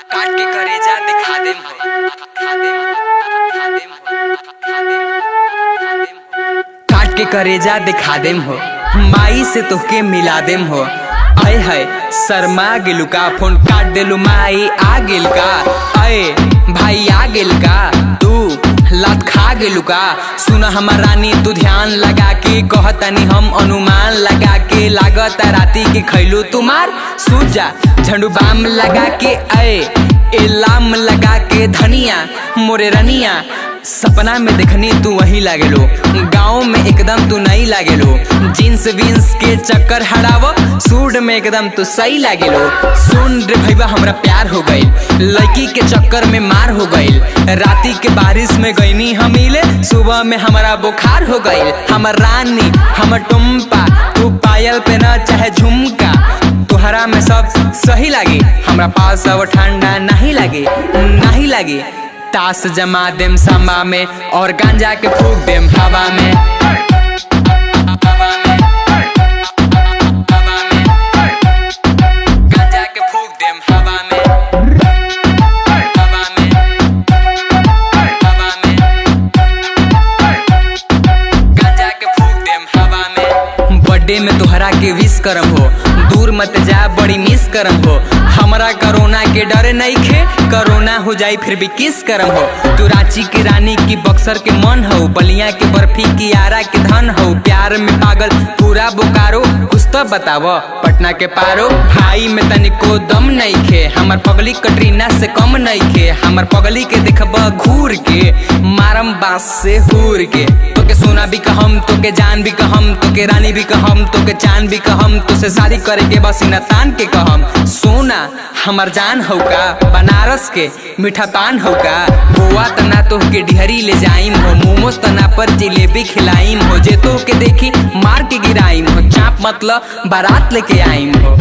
काट के करेजा दिखा देम हो, खा देम हो, काट के करेजा दिखा देम हो, माई से तोहके मिला देम हो। आए हाय शर्मा गेलू का, फोन काट देलू माई आ गेल का। आए भाई आ गेल का, तू लात खा गेलू का। सुन हमर रानी तू ध्यान लगा के, कहतनी हम अनुमान लगा के। लागत राती के खैलू तुम्हार सूजा झंडू बाम लगा के। आए एलाम लगा के धनिया मोरे रनिया, सपना में देखनी तू वही लागेलो, गाँव में एकदम तू नहीं लागेलो। जींस विंस के चक्कर हटावो, सूट में एकदम तू सही लागेलो। सुन रे भैया हमरा प्यार हो गई, लड़की के चक्कर में मार हो गई। राती के बारिश में गईनी हमीले, सुबह में हमारा बुखार हो गई। हमर रानी हमर टुम्पा, तू पायल पे न चाहे झुमका, तुहरा में सब सही लागे। हमरा पास अब ठंडा नहीं लागे, नहीं लागे। ताश जमा देम समा में और गांजा के फूक देम हवा में। गांजा के फूक देम हवा में, हवा में, हवा में। गांजा के फूक देम हवा में। बर्थडे में तोहरा के विश करम हो, दूर मत जा बड़ी मिस करम हो। हमरा कोरोना के डरे नहीं खे, कोरोना हो जाई फिर भी किस करम हो। तू रांची की रानी की बक्सर के मन हो, बलिया के बर्फी की आरा के धन हो। प्यार में पागल पूरा बोकारो, कुछ तो बतावो पटना के पारो। भाई में तनिको दम नहीं खे, हमर पगली कटरीना से कम नहीं खे। हमर पगली के देखब घूर के, मारम बांस से हूर के। तोके सोना भी कहम, तोके जान भी कहम, तोके रानी भी कहम, तोके चांद भी कहम। तुझसे शादी करे के बस सीना तान के कहम। सोना हमर जान हो का, बनारस के मीठा पान हो का। गोवा तना तोहके डिहरी ले जाइम हो, मोमोज तना पर जिलेबी खिलाइम हो। जे तोहके देखी मार के गिराइम हो, चाप मतलब बारात लेके आइम हो।